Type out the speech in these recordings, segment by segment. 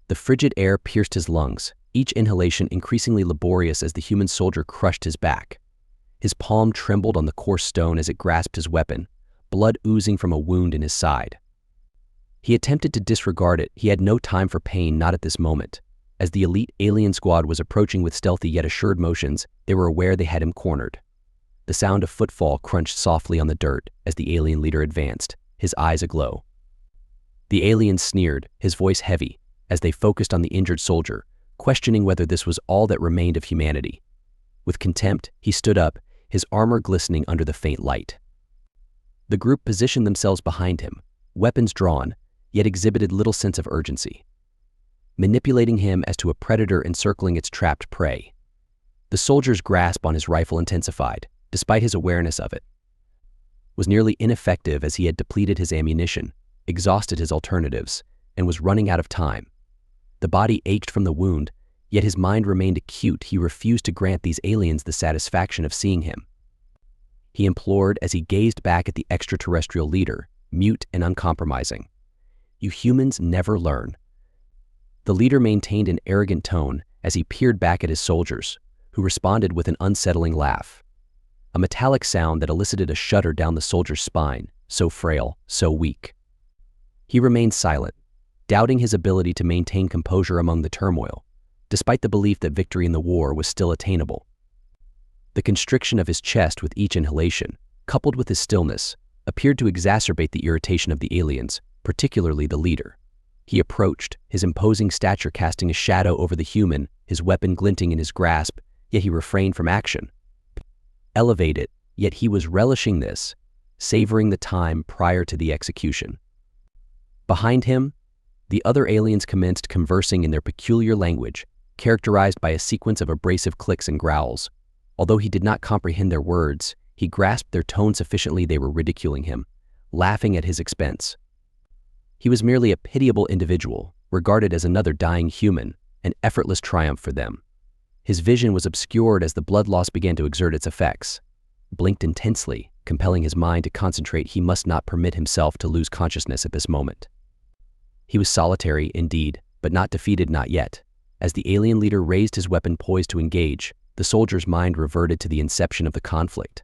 The frigid air pierced his lungs, each inhalation increasingly laborious as the human soldier crushed his back. His palm trembled on the coarse stone as it grasped his weapon, blood oozing from a wound in his side. He attempted to disregard it. He had no time for pain, not at this moment. As the elite alien squad was approaching with stealthy yet assured motions, they were aware they had him cornered. The sound of footfall crunched softly on the dirt as the alien leader advanced, his eyes aglow. The alien sneered, his voice heavy, as they focused on the injured soldier, questioning whether this was all that remained of humanity. With contempt, he stood up, his armor glistening under the faint light. The group positioned themselves behind him, weapons drawn, yet exhibited little sense of urgency, manipulating him as to a predator encircling its trapped prey. The soldier's grasp on his rifle intensified, despite his awareness of it, was nearly ineffective as he had depleted his ammunition, exhausted his alternatives, and was running out of time. The body ached from the wound, yet his mind remained acute. He refused to grant these aliens the satisfaction of seeing him. He implored as he gazed back at the extraterrestrial leader, mute and uncompromising. "You humans never learn." The leader maintained an arrogant tone as he peered back at his soldiers, who responded with an unsettling laugh. A metallic sound that elicited a shudder down the soldier's spine, so frail, so weak. He remained silent, doubting his ability to maintain composure among the turmoil, despite the belief that victory in the war was still attainable. The constriction of his chest with each inhalation, coupled with his stillness, appeared to exacerbate the irritation of the aliens, particularly the leader. He approached, his imposing stature casting a shadow over the human, his weapon glinting in his grasp, yet he refrained from action. Elevated, yet he was relishing this, savoring the time prior to the execution. Behind him, the other aliens commenced conversing in their peculiar language, characterized by a sequence of abrasive clicks and growls. Although he did not comprehend their words, he grasped their tone sufficiently. They were ridiculing him, laughing at his expense. He was merely a pitiable individual, regarded as another dying human, an effortless triumph for them. His vision was obscured as the blood loss began to exert its effects. Blinked intensely, compelling his mind to concentrate. He must not permit himself to lose consciousness at this moment. He was solitary, indeed, but not defeated, not yet. As the alien leader raised his weapon poised to engage, the soldier's mind reverted to the inception of the conflict.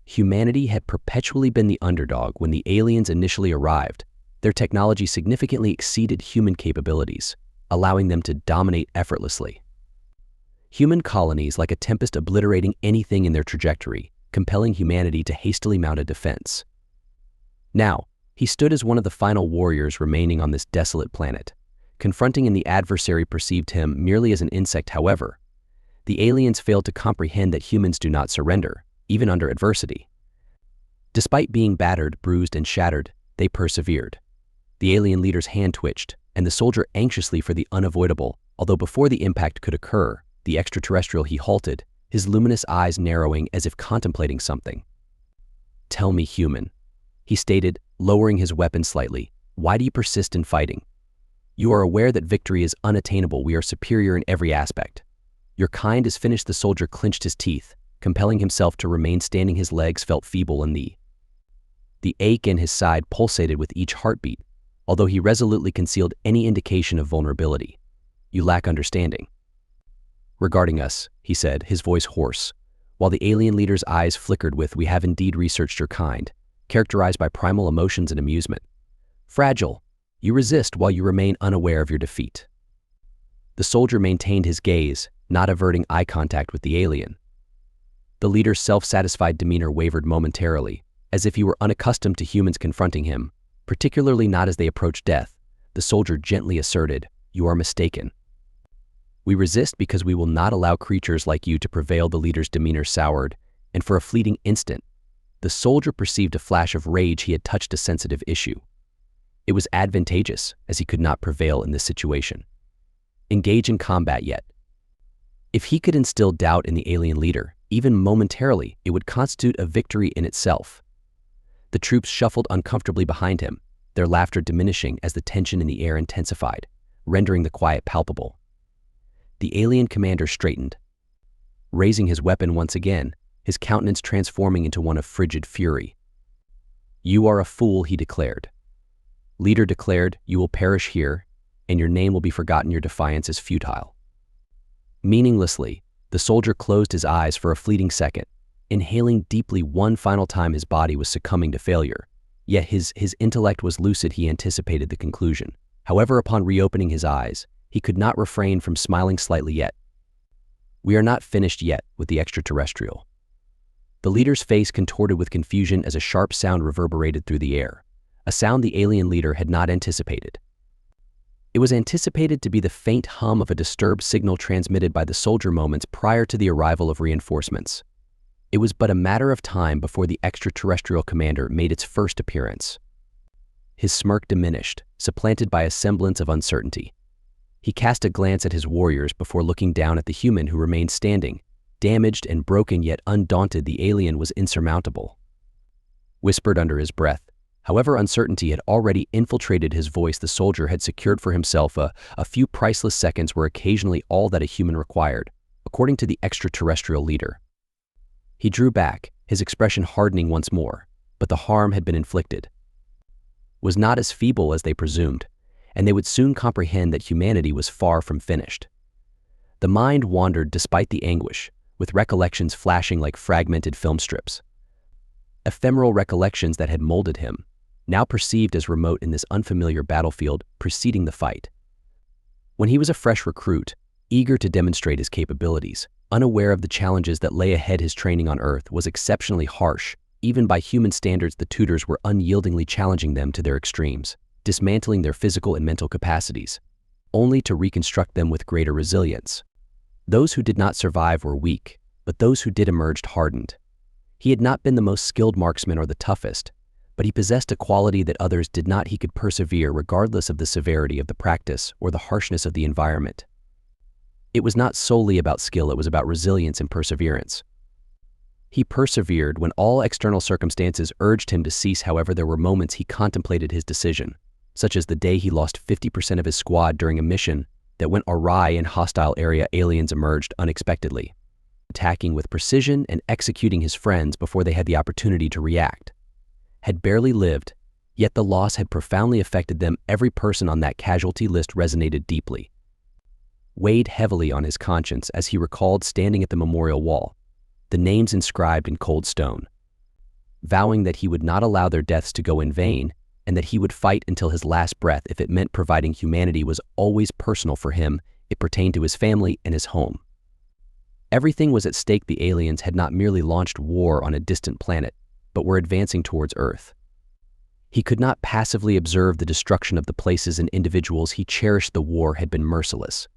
Humanity had perpetually been the underdog when the aliens initially arrived. Their technology significantly exceeded human capabilities, allowing them to dominate effortlessly. Human colonies like a tempest obliterating anything in their trajectory, compelling humanity to hastily mount a defense. Now, he stood as one of the final warriors remaining on this desolate planet. Confronting the adversary perceived him merely as an insect. However, the aliens failed to comprehend that humans do not surrender, even under adversity. Despite being battered, bruised, and shattered, they persevered. The alien leader's hand twitched, and the soldier anxiously for the unavoidable, although before the impact could occur, the extraterrestrial he halted, his luminous eyes narrowing as if contemplating something. "Tell me, human," he stated, lowering his weapon slightly, "why do you persist in fighting? You are aware that victory is unattainable. We are superior in every aspect. Your kind is finished." The soldier clenched his teeth, compelling himself to remain standing. His legs felt feeble and the ache in his side pulsated with each heartbeat, although he resolutely concealed any indication of vulnerability. "You lack understanding." "Regarding us," he said, his voice hoarse, while the alien leader's eyes flickered with, "We have indeed researched your kind, characterized by primal emotions and amusement. Fragile, you resist while you remain unaware of your defeat." The soldier maintained his gaze, not averting eye contact with the alien. The leader's self-satisfied demeanor wavered momentarily, as if he were unaccustomed to humans confronting him, particularly not as they approached death. The soldier gently asserted, "You are mistaken. We resist because we will not allow creatures like you to prevail." The leader's demeanor soured, and for a fleeting instant, the soldier perceived a flash of rage. He had touched a sensitive issue. It was advantageous, as he could not prevail in this situation. Engage in combat yet. If he could instill doubt in the alien leader, even momentarily, it would constitute a victory in itself. The troops shuffled uncomfortably behind him, their laughter diminishing as the tension in the air intensified, rendering the quiet palpable. The alien commander straightened, raising his weapon once again, his countenance transforming into one of frigid fury. "You are a fool," he declared. Leader declared, "You will perish here." and your name will be forgotten. Your defiance is futile." Meaninglessly, the soldier closed his eyes for a fleeting second, inhaling deeply one final time. His body was succumbing to failure, yet his intellect was lucid. He anticipated the conclusion. However, upon reopening his eyes, he could not refrain from smiling slightly. Yet, "We are not finished yet with the extraterrestrial." The leader's face contorted with confusion as a sharp sound reverberated through the air, a sound the alien leader had not anticipated. It was anticipated to be the faint hum of a disturbed signal transmitted by the soldier moments prior to the arrival of reinforcements. It was but a matter of time before the extraterrestrial commander made its first appearance. His smirk diminished, supplanted by a semblance of uncertainty. He cast a glance at his warriors before looking down at the human who remained standing. Damaged and broken, yet undaunted, the alien was insurmountable. Whispered under his breath. However, uncertainty had already infiltrated his voice. The soldier had secured for himself a few priceless seconds were occasionally all that a human required, according to the extraterrestrial leader. He drew back, his expression hardening once more, but the harm had been inflicted. Was not as feeble as they presumed, and they would soon comprehend that humanity was far from finished. The mind wandered despite the anguish, with recollections flashing like fragmented film strips. Ephemeral recollections that had molded him, now perceived as remote in this unfamiliar battlefield preceding the fight. When he was a fresh recruit, eager to demonstrate his capabilities, unaware of the challenges that lay ahead, his training on Earth was exceptionally harsh. Even by human standards, the tutors were unyieldingly challenging them to their extremes, dismantling their physical and mental capacities, only to reconstruct them with greater resilience. Those who did not survive were weak, but those who did emerged hardened. He had not been the most skilled marksman or the toughest, but he possessed a quality that others did not. He could persevere regardless of the severity of the practice or the harshness of the environment. It was not solely about skill, it was about resilience and perseverance. He persevered when all external circumstances urged him to cease. However, there were moments he contemplated his decision, such as the day he lost 50% of his squad during a mission that went awry in hostile area. Aliens emerged unexpectedly, attacking with precision and executing his friends before they had the opportunity to react. Had barely lived, yet the loss had profoundly affected them. Every person on that casualty list resonated deeply, weighed heavily on his conscience as he recalled standing at the memorial wall, the names inscribed in cold stone, vowing that he would not allow their deaths to go in vain, and that he would fight until his last breath if it meant providing humanity. Was always personal for him. It pertained to his family and his home. Everything was at stake. The aliens had not merely launched war on a distant planet, but were advancing towards Earth. He could not passively observe the destruction of the places and individuals he cherished. The war had been merciless,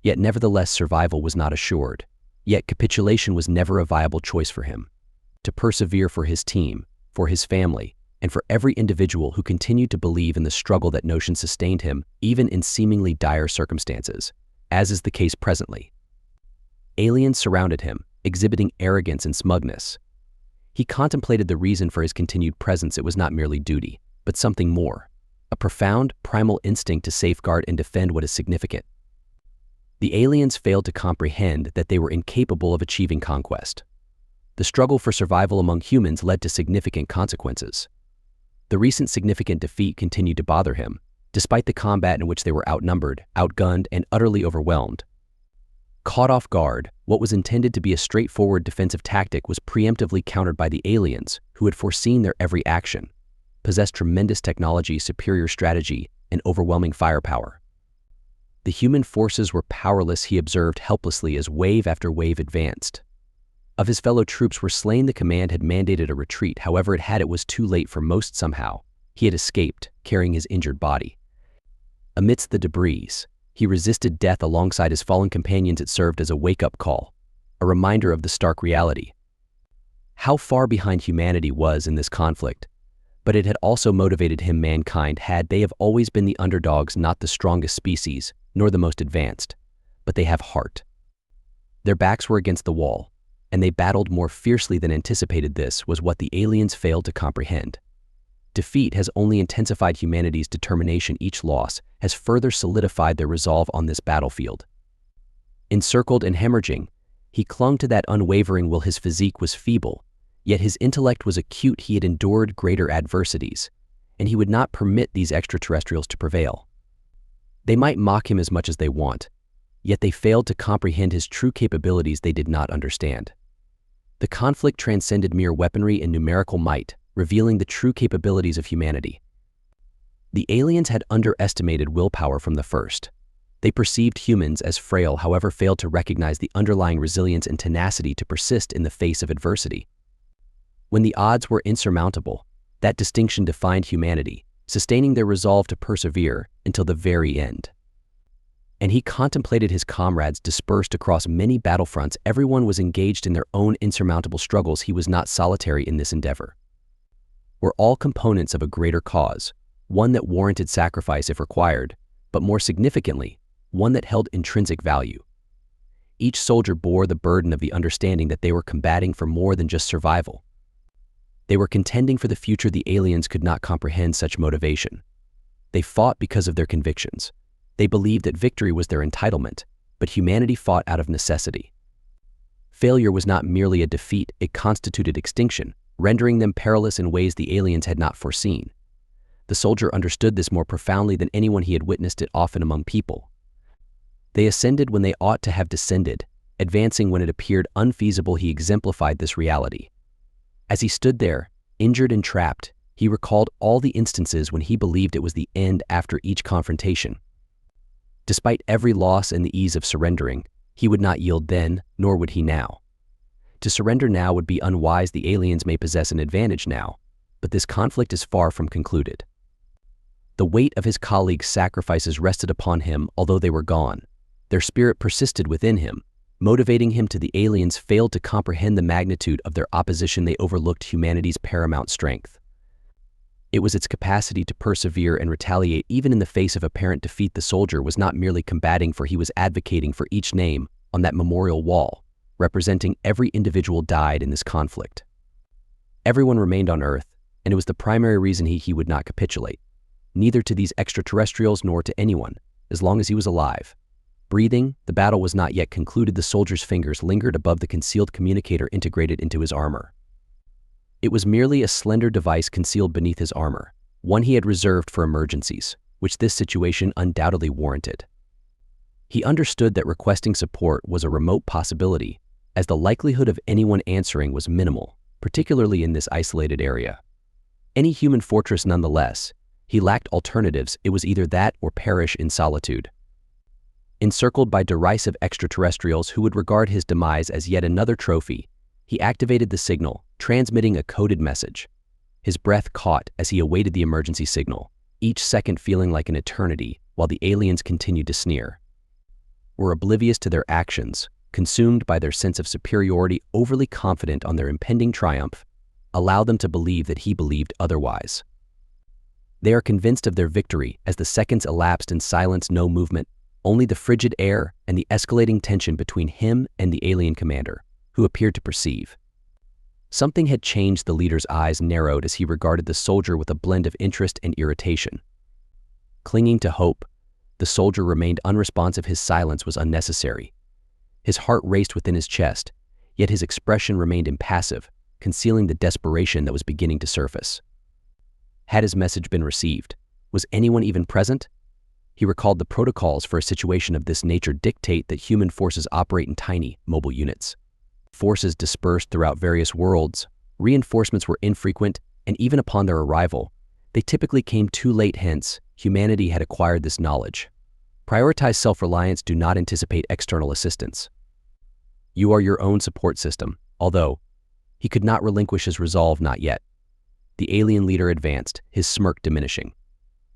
yet nevertheless survival was not assured. Yet capitulation was never a viable choice for him. To persevere for his team, for his family, and for every individual who continued to believe in the struggle, that notion sustained him, even in seemingly dire circumstances, as is the case presently. Aliens surrounded him, exhibiting arrogance and smugness. He contemplated the reason for his continued presence. It was not merely duty, but something more, a profound, primal instinct to safeguard and defend what is significant. The aliens failed to comprehend that they were incapable of achieving conquest. The struggle for survival among humans led to significant consequences. The recent significant defeat continued to bother him, despite the combat in which they were outnumbered, outgunned, and utterly overwhelmed. Caught off guard, what was intended to be a straightforward defensive tactic was preemptively countered by the aliens, who had foreseen their every action, possessed tremendous technology, superior strategy, and overwhelming firepower. The human forces were powerless. He observed helplessly as wave after wave advanced. Of his fellow troops were slain. The command had mandated a retreat. However, it was too late for most. Somehow, he had escaped, carrying his injured body. Amidst the debris, he resisted death alongside his fallen companions. It served as a wake-up call, a reminder of the stark reality. How far behind humanity was in this conflict, but it had also motivated him. Mankind they have always been the underdogs, not the strongest species, nor the most advanced, but they have heart. Their backs were against the wall, and they battled more fiercely than anticipated. This was what the aliens failed to comprehend. Defeat has only intensified humanity's determination. Each loss has further solidified their resolve on this battlefield. Encircled and hemorrhaging, he clung to that unwavering will. His physique was feeble, yet his intellect was acute. He had endured greater adversities, and he would not permit these extraterrestrials to prevail. They might mock him as much as they want, yet they failed to comprehend his true capabilities they did not understand. The conflict transcended mere weaponry and numerical might, revealing the true capabilities of humanity. The aliens had underestimated willpower from the first. They perceived humans as frail, however failed to recognize the underlying resilience and tenacity to persist in the face of adversity. When the odds were insurmountable, that distinction defined humanity, sustaining their resolve to persevere until the very end. And he contemplated his comrades dispersed across many battlefronts. Everyone was engaged in their own insurmountable struggles. He was not solitary in this endeavor. We're all components of a greater cause, one that warranted sacrifice if required, but more significantly, one that held intrinsic value. Each soldier bore the burden of the understanding that they were combating for more than just survival. They were contending for the future. The aliens could not comprehend such motivation. They fought because of their convictions. They believed that victory was their entitlement, but humanity fought out of necessity. Failure was not merely a defeat, it constituted extinction, rendering them perilous in ways the aliens had not foreseen. The soldier understood this more profoundly than anyone. He had witnessed it often among people. They ascended when they ought to have descended, advancing when it appeared unfeasible. He exemplified this reality. As he stood there, injured and trapped, he recalled all the instances when he believed it was the end after each confrontation. Despite every loss and the ease of surrendering, he would not yield then, nor would he now. To surrender now would be unwise. The aliens may possess an advantage now, but this conflict is far from concluded. The weight of his colleagues' sacrifices rested upon him, although they were gone. Their spirit persisted within him, motivating him. The aliens failed to comprehend the magnitude of their opposition. They overlooked humanity's paramount strength. It was its capacity to persevere and retaliate even in the face of apparent defeat. The soldier was not merely combating, for he was advocating for each name on that memorial wall, representing every individual died in this conflict. Everyone remained on Earth, and it was the primary reason he would not capitulate, neither to these extraterrestrials nor to anyone, as long as he was alive. Breathing, the battle was not yet concluded. The soldier's fingers lingered above the concealed communicator integrated into his armor. It was merely a slender device concealed beneath his armor, one he had reserved for emergencies, which this situation undoubtedly warranted. He understood that requesting support was a remote possibility, as the likelihood of anyone answering was minimal, particularly in this isolated area. Any human fortress nonetheless, he lacked alternatives. It was either that or perish in solitude. Encircled by derisive extraterrestrials who would regard his demise as yet another trophy, he activated the signal, transmitting a coded message. His breath caught as he awaited the emergency signal, each second feeling like an eternity, while the aliens continued to sneer. Were oblivious to their actions, consumed by their sense of superiority, overly confident on their impending triumph, allow them to believe that he believed otherwise. They are convinced of their victory as the seconds elapsed in silence, no movement, only the frigid air and the escalating tension between him and the alien commander, who appeared to perceive. Something had changed. The leader's eyes narrowed as he regarded the soldier with a blend of interest and irritation. Clinging to hope, the soldier remained unresponsive. His silence was unnecessary. His heart raced within his chest, yet his expression remained impassive, concealing the desperation that was beginning to surface. Had his message been received? Was anyone even present? He recalled the protocols for a situation of this nature dictate that human forces operate in tiny, mobile units. Forces dispersed throughout various worlds, reinforcements were infrequent, and even upon their arrival, they typically came too late. Hence, humanity had acquired this knowledge. Prioritize self-reliance, do not anticipate external assistance. You are your own support system, although he could not relinquish his resolve. Not yet. The alien leader advanced, his smirk diminishing.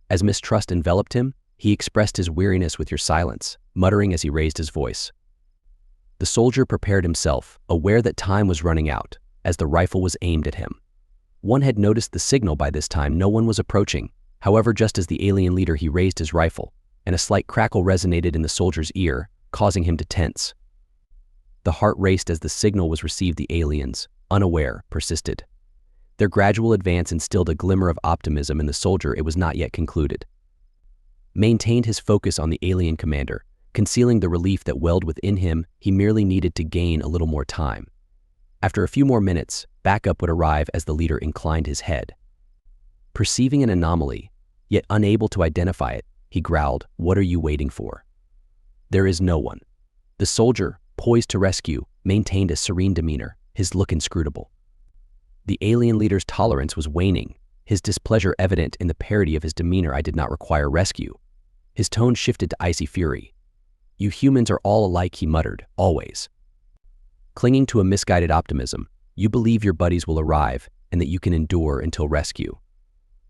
As mistrust enveloped him, he expressed his weariness with your silence, muttering as he raised his voice. The soldier prepared himself, aware that time was running out, as the rifle was aimed at him. One had noticed the signal by this time. No one was approaching. However, just as the alien leader, he raised his rifle, and a slight crackle resonated in the soldier's ear, causing him to tense. The heart raced as the signal was received. The aliens, unaware, persisted. Their gradual advance instilled a glimmer of optimism in the soldier. It was not yet concluded. Maintained his focus on the alien commander, concealing the relief that welled within him. He merely needed to gain a little more time. After a few more minutes, backup would arrive as the leader inclined his head. Perceiving an anomaly, yet unable to identify it, He growled, "What are you waiting for?" "There is no one." The soldier, poised to rescue, maintained a serene demeanor, his look inscrutable. The alien leader's tolerance was waning, his displeasure evident in the parody of his demeanor. "I did not require rescue." His tone shifted to icy fury. "You humans are all alike," he muttered, "always." Clinging to a misguided optimism, you believe your buddies will arrive and that you can endure until rescue.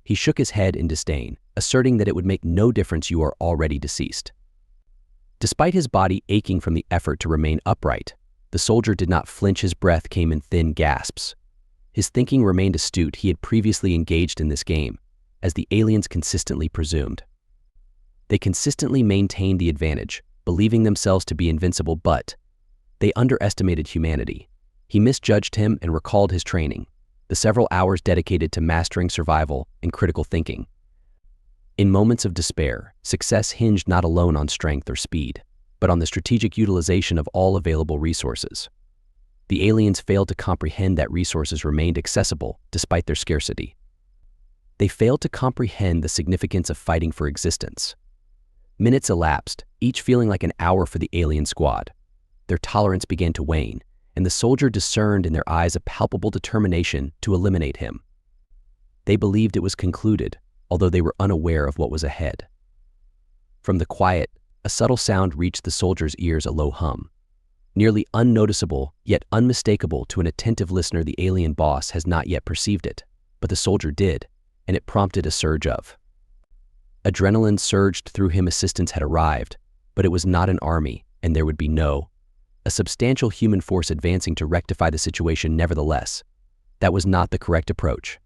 He shook his head in disdain, asserting that it would make no difference, you are already deceased. Despite his body aching from the effort to remain upright, the soldier did not flinch. His breath came in thin gasps. His thinking remained astute. He had previously engaged in this game, as the aliens consistently presumed. They consistently maintained the advantage, believing themselves to be invincible, but they underestimated humanity. He misjudged him and recalled his training, the several hours dedicated to mastering survival and critical thinking. In moments of despair, success hinged not alone on strength or speed, but on the strategic utilization of all available resources. The aliens failed to comprehend that resources remained accessible despite their scarcity. They failed to comprehend the significance of fighting for existence. Minutes elapsed, each feeling like an hour for the alien squad. Their tolerance began to wane, and the soldier discerned in their eyes a palpable determination to eliminate him. They believed it was concluded, although they were unaware of what was ahead. From the quiet, a subtle sound reached the soldier's ears, a low hum. Nearly unnoticeable, yet unmistakable to an attentive listener. The alien boss has not yet perceived it, but the soldier did, and it prompted a surge of adrenaline surged through him. Assistance had arrived, but it was not an army, and there would be a substantial human force advancing to rectify the situation. Nevertheless, that was not the correct approach.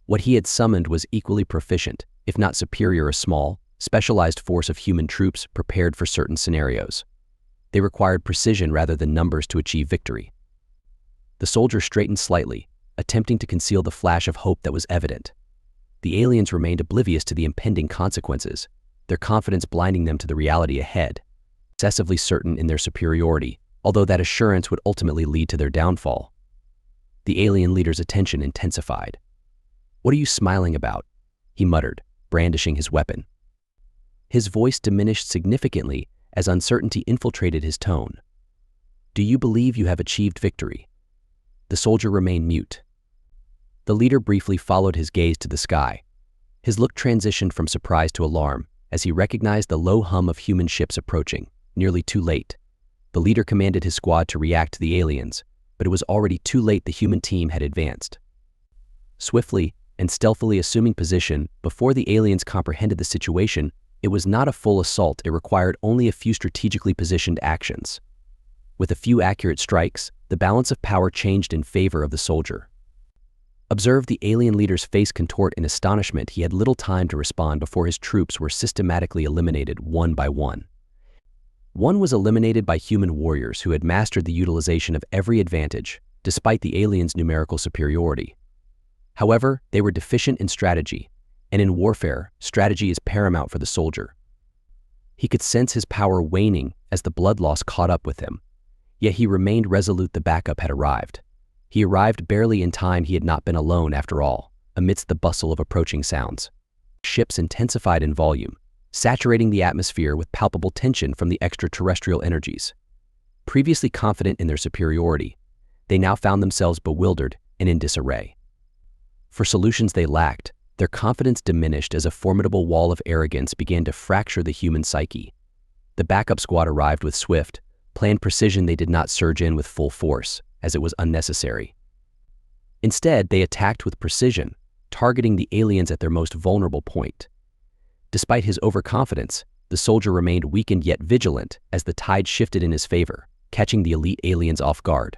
What he had summoned was equally proficient, if not superior, a small, specialized force of human troops prepared for certain scenarios. They required precision rather than numbers to achieve victory. The soldier straightened slightly, attempting to conceal the flash of hope that was evident. The aliens remained oblivious to the impending consequences, their confidence blinding them to the reality ahead, excessively certain in their superiority, although that assurance would ultimately lead to their downfall. The alien leader's attention intensified. "What are you smiling about?" he muttered, brandishing his weapon. His voice diminished significantly as uncertainty infiltrated his tone. "Do you believe you have achieved victory?" The soldier remained mute. The leader briefly followed his gaze to the sky. His look transitioned from surprise to alarm as he recognized the low hum of human ships approaching, nearly too late. The leader commanded his squad to react to the aliens, but it was already too late. The human team had advanced. Swiftly and stealthily assuming position before the aliens comprehended the situation, it was not a full assault. It required only a few strategically positioned actions. With a few accurate strikes, the balance of power changed in favor of the soldier. Observe the alien leader's face contort in astonishment. He had little time to respond before his troops were systematically eliminated one by one. One was eliminated by human warriors who had mastered the utilization of every advantage, despite the aliens' numerical superiority. However, they were deficient in strategy, and in warfare, strategy is paramount for the soldier. He could sense his power waning as the blood loss caught up with him, yet he remained resolute. The backup had arrived. He arrived barely in time. He had not been alone after all, amidst the bustle of approaching sounds. Ships intensified in volume, saturating the atmosphere with palpable tension from the extraterrestrial energies. Previously confident in their superiority, they now found themselves bewildered and in disarray. For solutions they lacked, their confidence diminished as a formidable wall of arrogance began to fracture the human psyche. The backup squad arrived with swift, planned precision. They did not surge in with full force, as it was unnecessary. Instead, they attacked with precision, targeting the aliens at their most vulnerable point. Despite his overconfidence, the soldier remained weakened yet vigilant as the tide shifted in his favor, catching the elite aliens off guard.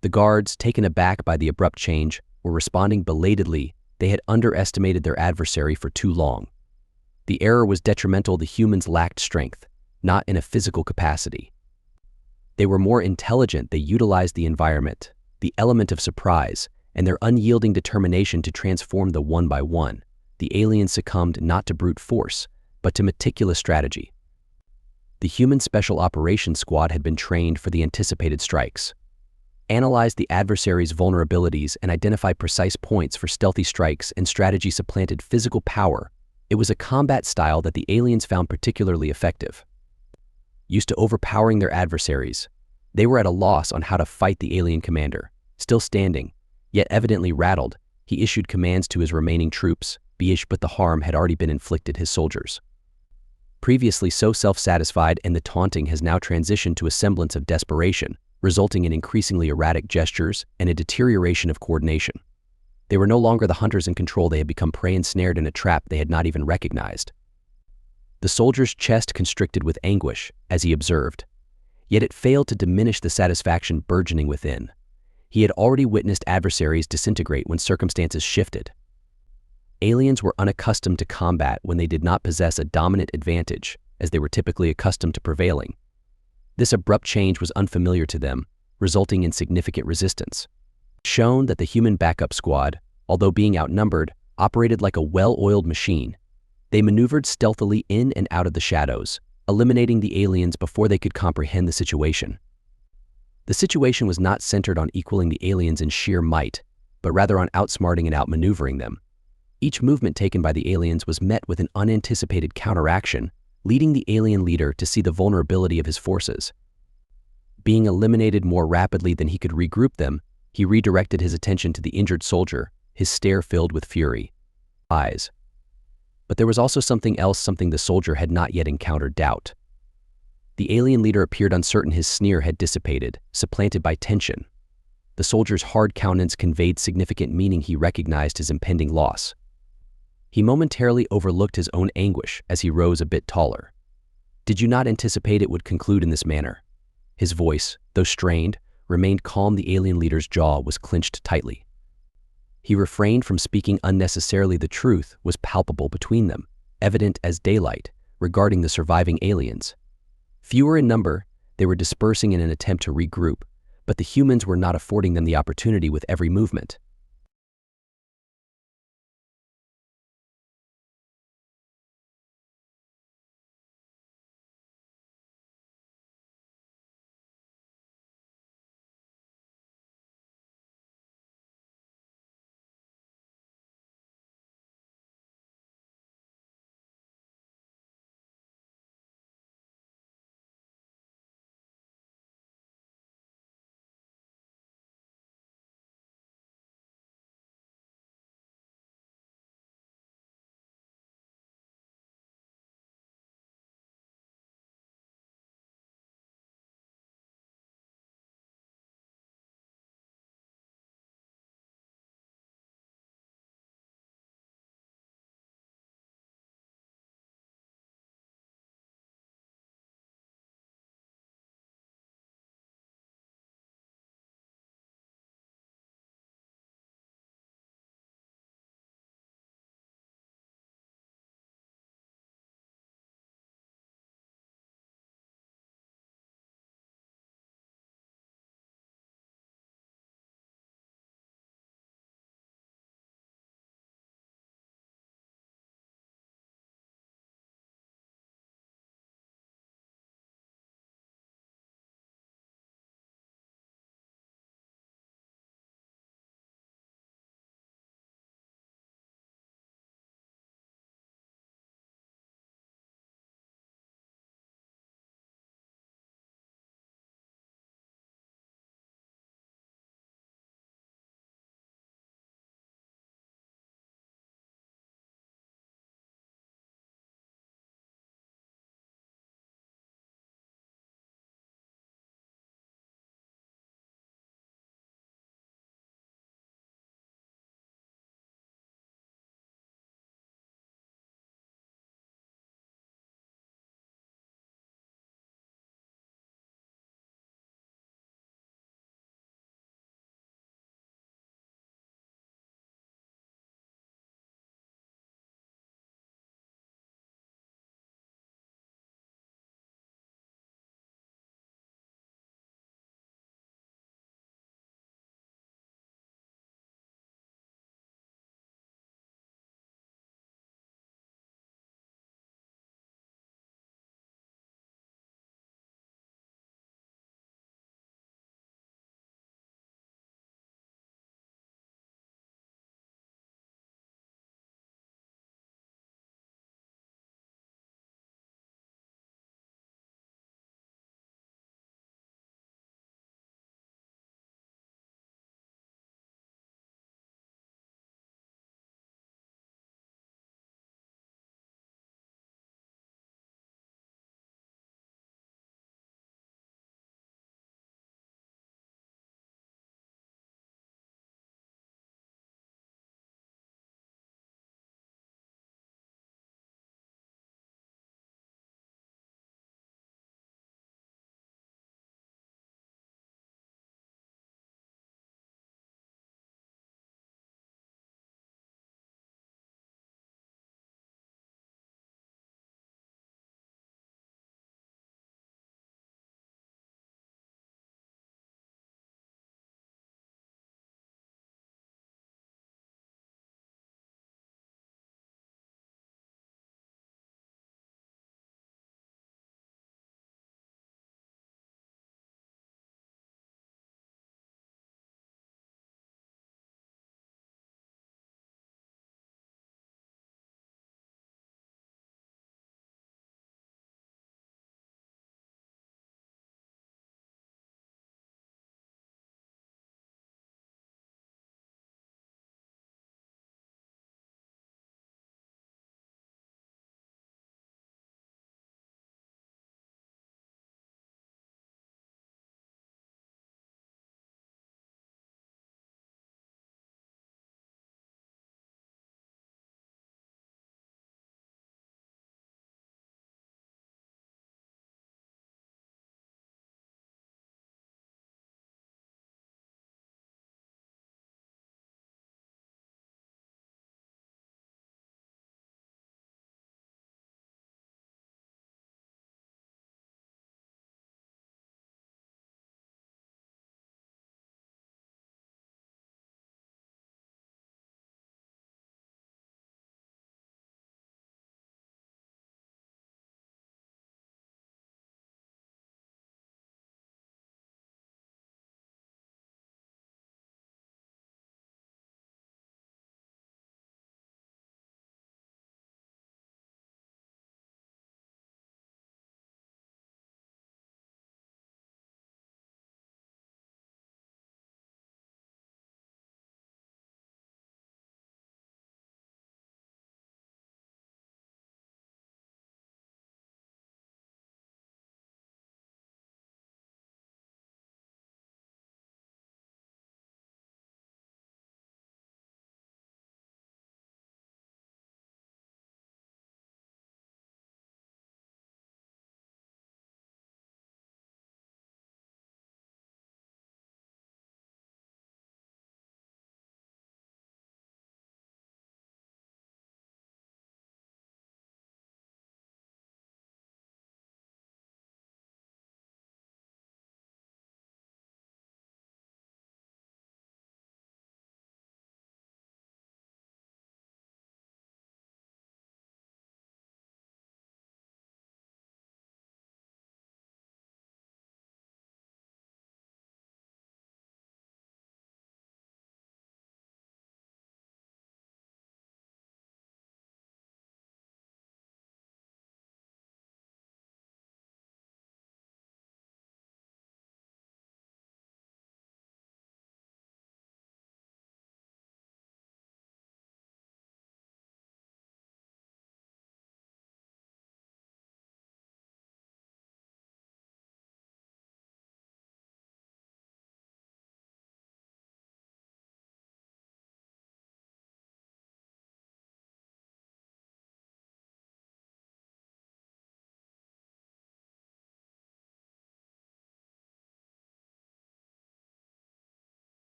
The guards, taken aback by the abrupt change, were responding belatedly. They had underestimated their adversary for too long. The error was detrimental. The humans lacked strength, not in a physical capacity. They were more intelligent. They utilized the environment, the element of surprise, and their unyielding determination to transform the one by one. The aliens succumbed not to brute force, but to meticulous strategy. The human special operations squad had been trained for the anticipated strikes, analyzed the adversary's vulnerabilities, and identified precise points for stealthy strikes, and strategy supplanted physical power. It was a combat style that the aliens found particularly effective. Used to overpowering their adversaries, they were at a loss on how to fight the alien commander. Still standing, yet evidently rattled, he issued commands to his remaining troops, but the harm had already been inflicted his soldiers. Previously so self-satisfied, and the taunting has now transitioned to a semblance of desperation, resulting in increasingly erratic gestures and a deterioration of coordination. They were no longer the hunters in control, they had become prey ensnared in a trap they had not even recognized. The soldier's chest constricted with anguish as he observed, yet it failed to diminish the satisfaction burgeoning within. He had already witnessed adversaries disintegrate when circumstances shifted. Aliens were unaccustomed to combat when they did not possess a dominant advantage, as they were typically accustomed to prevailing. This abrupt change was unfamiliar to them, resulting in significant resistance. Shown that the human backup squad, although being outnumbered, operated like a well-oiled machine. They maneuvered stealthily in and out of the shadows, eliminating the aliens before they could comprehend the situation. The situation was not centered on equaling the aliens in sheer might, but rather on outsmarting and outmaneuvering them. Each movement taken by the aliens was met with an unanticipated counteraction, leading the alien leader to see the vulnerability of his forces. Being eliminated more rapidly than he could regroup them, he redirected his attention to the injured soldier, his stare filled with fury. Eyes. But there was also something else, something the soldier had not yet encountered: doubt. The alien leader appeared uncertain, his sneer had dissipated, supplanted by tension. The soldier's hard countenance conveyed significant meaning. He recognized his impending loss. He momentarily overlooked his own anguish as he rose a bit taller. "Did you not anticipate it would conclude in this manner?" His voice, though strained, remained calm. The alien leader's jaw was clenched tightly. He refrained from speaking unnecessarily. The truth was palpable between them, evident as daylight, regarding the surviving aliens. Fewer in number, they were dispersing in an attempt to regroup, but the humans were not affording them the opportunity with every movement.